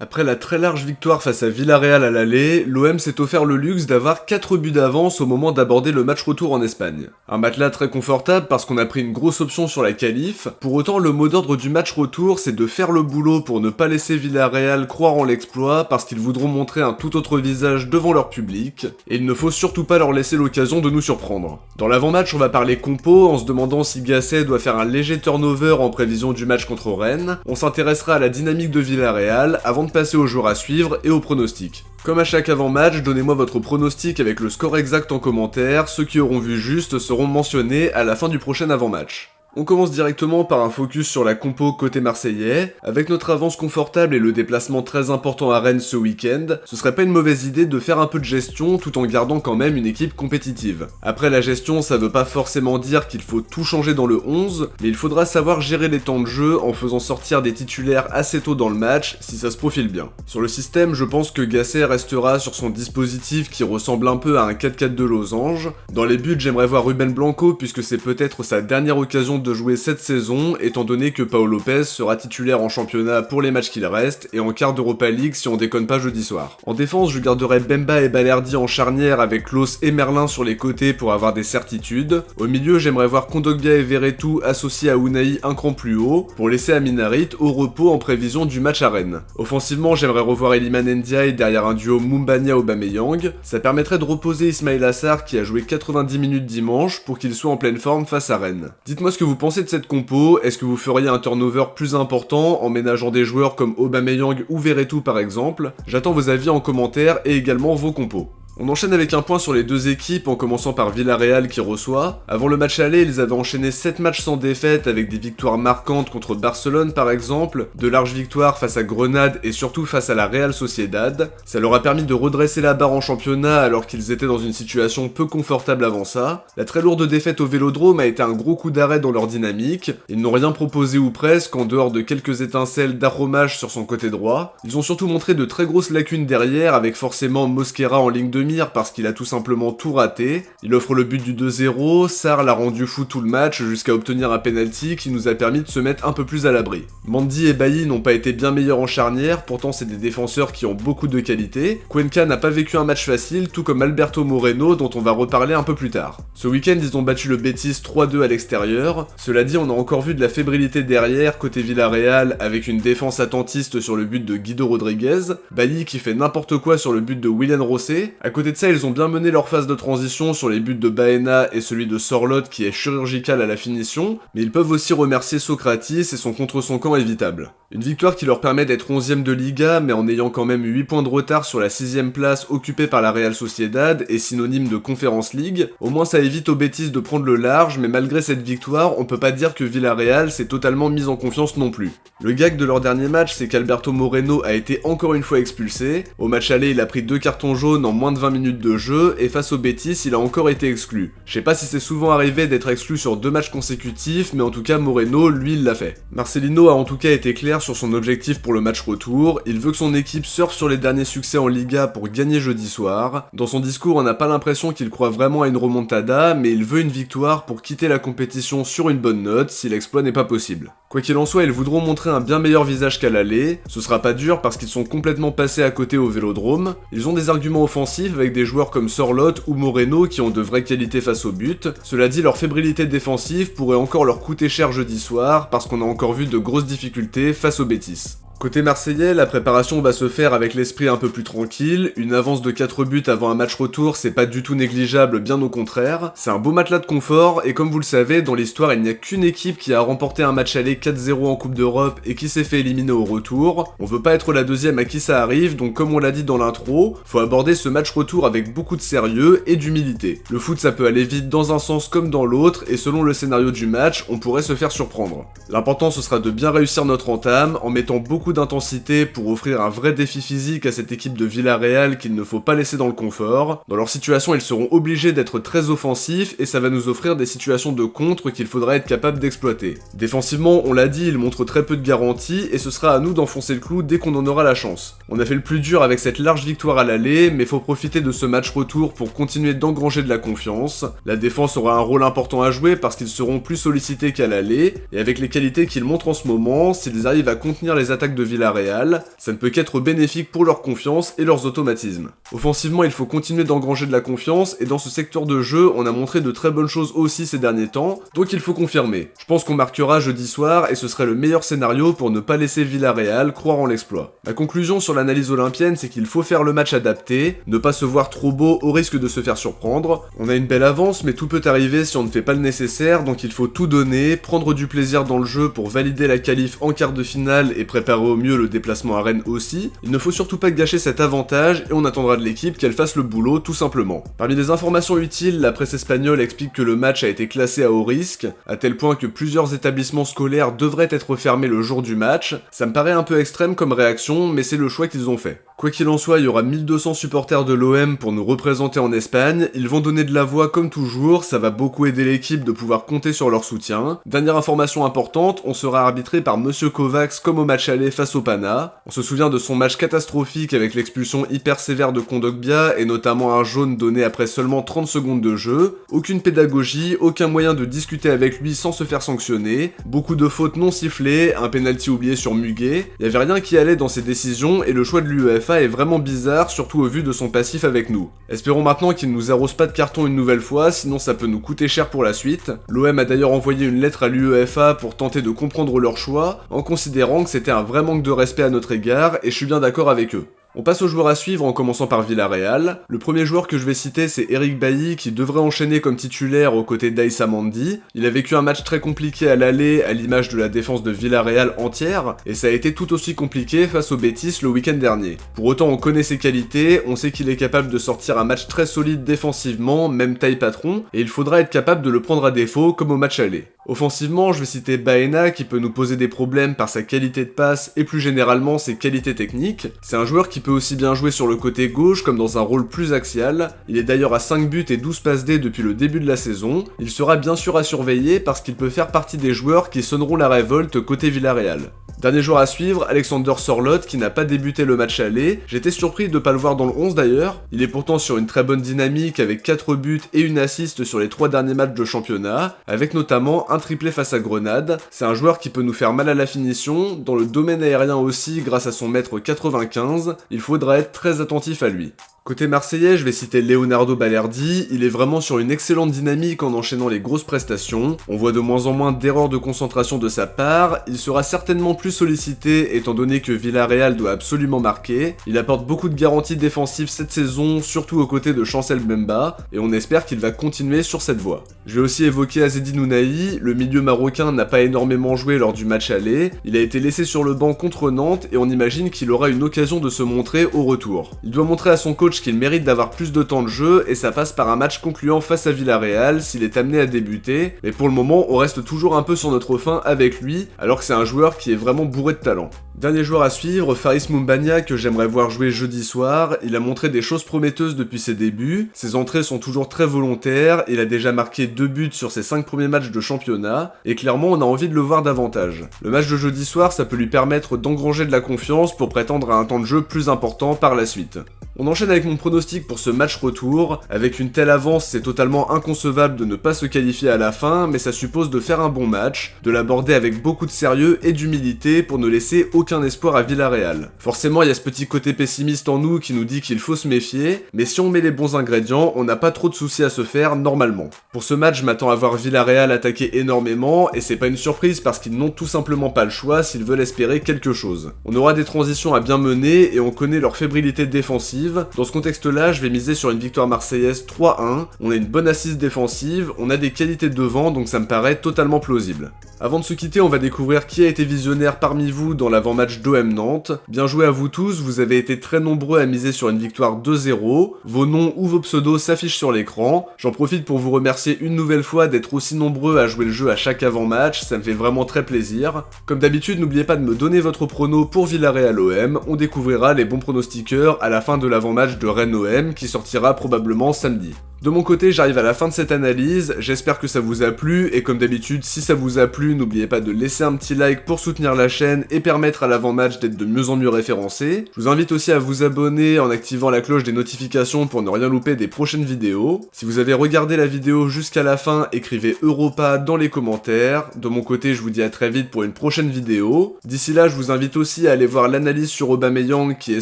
Après la très large victoire face à Villarreal à l'aller, l'OM s'est offert le luxe d'avoir 4 buts d'avance au moment d'aborder le match retour en Espagne. Un matelas très confortable parce qu'on a pris une grosse option sur la qualif, pour autant le mot d'ordre du match retour c'est de faire le boulot pour ne pas laisser Villarreal croire en l'exploit parce qu'ils voudront montrer un tout autre visage devant leur public, et il ne faut surtout pas leur laisser l'occasion de nous surprendre. Dans l'avant-match on va parler compo en se demandant si Gasset doit faire un léger turnover en prévision du match contre Rennes, on s'intéressera à la dynamique de Villarreal avant de passer aux joueurs à suivre et aux pronostics. Comme à chaque avant-match, donnez-moi votre pronostic avec le score exact en commentaire, ceux qui auront vu juste seront mentionnés à la fin du prochain avant-match. On commence directement par un focus sur la compo côté marseillais. Avec notre avance confortable et le déplacement très important à Rennes ce week-end, ce serait pas une mauvaise idée de faire un peu de gestion tout en gardant quand même une équipe compétitive. Après la gestion, ça veut pas forcément dire qu'il faut tout changer dans le 11, mais il faudra savoir gérer les temps de jeu en faisant sortir des titulaires assez tôt dans le match si ça se profile bien. Sur le système, je pense que Gasset restera sur son dispositif qui ressemble un peu à un 4-4-2 losange. Dans les buts, j'aimerais voir Ruben Blanco puisque c'est peut-être sa dernière occasion de jouer cette saison, étant donné que Pau Lopez sera titulaire en championnat pour les matchs qu'il reste, et en quart d'Europa League si on déconne pas jeudi soir. En défense, je garderai Bemba et Balerdi en charnière avec Klaus et Merlin sur les côtés pour avoir des certitudes. Au milieu, j'aimerais voir Kondogbia et Verretou associés à Unai un cran plus haut, pour laisser Aminarit au repos en prévision du match à Rennes. Offensivement, j'aimerais revoir Iliman Ndiaye derrière un duo Mumbania-Aubameyang, ça permettrait de reposer Ismail Assar qui a joué 90 minutes dimanche pour qu'il soit en pleine forme face à Rennes. Dites-moi ce que vous pensez de cette compo, est-ce que vous feriez un turnover plus important en ménageant des joueurs comme Aubameyang ou Verretou par exemple? J'attends vos avis en commentaire et également vos compos. On enchaîne avec un point sur les deux équipes en commençant par Villarreal qui reçoit. Avant le match aller, ils avaient enchaîné 7 matchs sans défaite avec des victoires marquantes contre Barcelone par exemple, de larges victoires face à Grenade et surtout face à la Real Sociedad. Ça leur a permis de redresser la barre en championnat alors qu'ils étaient dans une situation peu confortable avant ça. La très lourde défaite au Vélodrome a été un gros coup d'arrêt dans leur dynamique. Ils n'ont rien proposé ou presque en dehors de quelques étincelles d'Arromage sur son côté droit. Ils ont surtout montré de très grosses lacunes derrière avec forcément Mosquera en ligne de parce qu'il a tout simplement tout raté. Il offre le but du 2-0, Sarr l'a rendu fou tout le match jusqu'à obtenir un penalty qui nous a permis de se mettre un peu plus à l'abri. Mendy et Bailly n'ont pas été bien meilleurs en charnière, pourtant c'est des défenseurs qui ont beaucoup de qualité. Cuenca n'a pas vécu un match facile, tout comme Alberto Moreno dont on va reparler un peu plus tard. Ce week-end ils ont battu le Betis 3-2 à l'extérieur. Cela dit, on a encore vu de la fébrilité derrière côté Villarreal avec une défense attentiste sur le but de Guido Rodriguez, Bailly qui fait n'importe quoi sur le but de Willian Rosset. À côté de ça, ils ont bien mené leur phase de transition sur les buts de Baena et celui de Sorloth qui est chirurgical à la finition, mais ils peuvent aussi remercier Socratis et son contre son camp évitable. Une victoire qui leur permet d'être 11ème de Liga, mais en ayant quand même 8 points de retard sur la 6ème place occupée par la Real Sociedad et synonyme de Conference League. Au moins ça évite aux Betis de prendre le large, mais malgré cette victoire, on peut pas dire que Villarreal s'est totalement mise en confiance non plus. Le gag de leur dernier match, c'est qu'Alberto Moreno a été encore une fois expulsé. Au match aller, il a pris 2 cartons jaunes en moins de 20 minutes de jeu, et face au Betis, il a encore été exclu. Je sais pas si c'est souvent arrivé d'être exclu sur 2 matchs consécutifs, mais en tout cas Moreno, lui, il l'a fait. Marcelino a en tout cas été clair sur son objectif pour le match retour, il veut que son équipe surfe sur les derniers succès en Liga pour gagner jeudi soir. Dans son discours, on n'a pas l'impression qu'il croit vraiment à une remontada, mais il veut une victoire pour quitter la compétition sur une bonne note si l'exploit n'est pas possible. Quoi qu'il en soit, ils voudront montrer un bien meilleur visage qu'à l'aller, ce sera pas dur parce qu'ils sont complètement passés à côté au Vélodrome, ils ont des arguments offensifs avec des joueurs comme Sorloth ou Moreno qui ont de vraies qualités face au but. Cela dit, leur fébrilité défensive pourrait encore leur coûter cher jeudi soir parce qu'on a encore vu de grosses difficultés face au Betis. Côté marseillais, la préparation va se faire avec l'esprit un peu plus tranquille, une avance de 4 buts avant un match retour c'est pas du tout négligeable, bien au contraire, c'est un beau matelas de confort et comme vous le savez, dans l'histoire il n'y a qu'une équipe qui a remporté un match aller 4-0 en Coupe d'Europe et qui s'est fait éliminer au retour, on veut pas être la deuxième à qui ça arrive, donc comme on l'a dit dans l'intro, faut aborder ce match retour avec beaucoup de sérieux et d'humilité. Le foot ça peut aller vite dans un sens comme dans l'autre et selon le scénario du match, on pourrait se faire surprendre. L'important ce sera de bien réussir notre entame en mettant beaucoup d'intensité pour offrir un vrai défi physique à cette équipe de Villarreal qu'il ne faut pas laisser dans le confort. Dans leur situation, ils seront obligés d'être très offensifs et ça va nous offrir des situations de contre qu'il faudra être capable d'exploiter. Défensivement, on l'a dit, ils montrent très peu de garanties et ce sera à nous d'enfoncer le clou dès qu'on en aura la chance. On a fait le plus dur avec cette large victoire à l'aller, mais faut profiter de ce match retour pour continuer d'engranger de la confiance. La défense aura un rôle important à jouer parce qu'ils seront plus sollicités qu'à l'aller, et avec les qualités qu'ils montrent en ce moment, s'ils arrivent à contenir les attaques de Villarreal, ça ne peut qu'être bénéfique pour leur confiance et leurs automatismes. Offensivement, il faut continuer d'engranger de la confiance, et dans ce secteur de jeu, on a montré de très bonnes choses aussi ces derniers temps, donc il faut confirmer. Je pense qu'on marquera jeudi soir, et ce serait le meilleur scénario pour ne pas laisser Villarreal croire en l'exploit. Ma conclusion sur l'analyse olympienne, c'est qu'il faut faire le match adapté, ne pas se voir trop beau au risque de se faire surprendre. On a une belle avance, mais tout peut arriver si on ne fait pas le nécessaire, donc il faut tout donner, prendre du plaisir dans le jeu pour valider la qualif en quart de finale et préparer au mieux le déplacement à Rennes aussi. Il ne faut surtout pas gâcher cet avantage, et on attendra de l'équipe qu'elle fasse le boulot tout simplement. Parmi les informations utiles, la presse espagnole explique que le match a été classé à haut risque, à tel point que plusieurs établissements scolaires devraient être fermés le jour du match. Ça me paraît un peu extrême comme réaction, mais c'est le choix qu'ils ont fait. Quoi qu'il en soit, il y aura 1200 supporters de l'OM pour nous représenter en Espagne, ils vont donner de la voix comme toujours, ça va beaucoup aider l'équipe de pouvoir compter sur leur soutien. Dernière information importante, on sera arbitré par Monsieur Kovacs comme au match aller face au Pana. On se souvient de son match catastrophique avec l'expulsion hyper sévère de Kondogbia et notamment un jaune donné après seulement 30 secondes de jeu. Aucune pédagogie, aucun moyen de discuter avec lui sans se faire sanctionner, beaucoup de fautes non sifflées, un penalty oublié sur Muguet, il y avait rien qui allait dans ses décisions et le choix de l'UEFA est vraiment bizarre, surtout au vu de son passif avec nous. Espérons maintenant qu'il ne nous arrose pas de carton une nouvelle fois, sinon ça peut nous coûter cher pour la suite. L'OM a d'ailleurs envoyé une lettre à l'UEFA pour tenter de comprendre leur choix, en considérant que c'était un vrai manque de respect à notre égard, et je suis bien d'accord avec eux. On passe aux joueurs à suivre en commençant par Villarreal. Le premier joueur que je vais citer, c'est Eric Bailly qui devrait enchaîner comme titulaire aux côtés d'Aïssa Mandi. Il a vécu un match très compliqué à l'aller, à l'image de la défense de Villarreal entière, et ça a été tout aussi compliqué face au Betis le week-end dernier. Pour autant, on connaît ses qualités, on sait qu'il est capable de sortir un match très solide défensivement, même taille patron, et il faudra être capable de le prendre à défaut comme au match aller. Offensivement, je vais citer Baena qui peut nous poser des problèmes par sa qualité de passe et plus généralement ses qualités techniques. C'est un joueur qui peut aussi bien jouer sur le côté gauche comme dans un rôle plus axial. Il est d'ailleurs à 5 buts et 12 passes D depuis le début de la saison. Il sera bien sûr à surveiller parce qu'il peut faire partie des joueurs qui sonneront la révolte côté Villarreal. Dernier joueur à suivre, Alexander Sorloth qui n'a pas débuté le match aller. J'étais surpris de ne pas le voir dans le 11 d'ailleurs. Il est pourtant sur une très bonne dynamique avec 4 buts et une assist sur les 3 derniers matchs de championnat, avec notamment un triplé face à Grenade. C'est un joueur qui peut nous faire mal à la finition, dans le domaine aérien aussi grâce à son mètre 95, il faudra être très attentif à lui. Côté marseillais, je vais citer Leonardo Balerdi, il est vraiment sur une excellente dynamique en enchaînant les grosses prestations, on voit de moins en moins d'erreurs de concentration de sa part, il sera certainement plus sollicité étant donné que Villarreal doit absolument marquer, il apporte beaucoup de garanties défensives cette saison, surtout aux côtés de Chancel Mbemba, et on espère qu'il va continuer sur cette voie. Je vais aussi évoquer Azzedine Ounahi, le milieu marocain n'a pas énormément joué lors du match aller, il a été laissé sur le banc contre Nantes et on imagine qu'il aura une occasion de se montrer au retour. Il doit montrer à son coach qu'il mérite d'avoir plus de temps de jeu et ça passe par un match concluant face à Villarreal s'il est amené à débuter, mais pour le moment on reste toujours un peu sur notre faim avec lui alors que c'est un joueur qui est vraiment bourré de talent. Dernier joueur à suivre, Faris Moumbagna que j'aimerais voir jouer jeudi soir, il a montré des choses prometteuses depuis ses débuts, ses entrées sont toujours très volontaires, il a déjà marqué 2 buts sur ses 5 premiers matchs de championnat, et clairement on a envie de le voir davantage. Le match de jeudi soir ça peut lui permettre d'engranger de la confiance pour prétendre à un temps de jeu plus important par la suite. On enchaîne avec mon pronostic pour ce match retour. Avec une telle avance, c'est totalement inconcevable de ne pas se qualifier à la fin, mais ça suppose de faire un bon match, de l'aborder avec beaucoup de sérieux et d'humilité pour ne laisser aucun espoir à Villarreal. Forcément, il y a ce petit côté pessimiste en nous qui nous dit qu'il faut se méfier, mais si on met les bons ingrédients, on n'a pas trop de soucis à se faire normalement. Pour ce match, je m'attends à voir Villarreal attaquer énormément, et c'est pas une surprise parce qu'ils n'ont tout simplement pas le choix s'ils veulent espérer quelque chose. On aura des transitions à bien mener et on connaît leur fébrilité défensive. Dans ce contexte-là, je vais miser sur une victoire marseillaise 3-1, on a une bonne assise défensive, on a des qualités devant, donc ça me paraît totalement plausible. Avant de se quitter, on va découvrir qui a été visionnaire parmi vous dans l'avant-match d'OM Nantes. Bien joué à vous tous, vous avez été très nombreux à miser sur une victoire 2-0, vos noms ou vos pseudos s'affichent sur l'écran. J'en profite pour vous remercier une nouvelle fois d'être aussi nombreux à jouer le jeu à chaque avant-match, ça me fait vraiment très plaisir. Comme d'habitude, n'oubliez pas de me donner votre prono pour Villarreal OM, on découvrira les bons pronostiqueurs à la fin de l'avant-match de Rennes OM qui sortira probablement samedi. De mon côté, j'arrive à la fin de cette analyse, j'espère que ça vous a plu, et comme d'habitude, si ça vous a plu, n'oubliez pas de laisser un petit like pour soutenir la chaîne et permettre à l'avant-match d'être de mieux en mieux référencé. Je vous invite aussi à vous abonner en activant la cloche des notifications pour ne rien louper des prochaines vidéos. Si vous avez regardé la vidéo jusqu'à la fin, écrivez Europa dans les commentaires. De mon côté, je vous dis à très vite pour une prochaine vidéo. D'ici là, je vous invite aussi à aller voir l'analyse sur Aubameyang qui est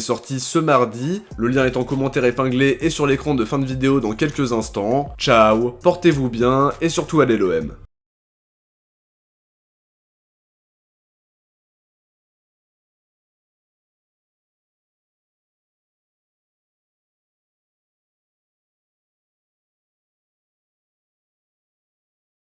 sortie ce mardi. Le lien est en commentaire épinglé et sur l'écran de fin de vidéo dans quelques instants. Ciao, portez-vous bien et surtout allez l'OM.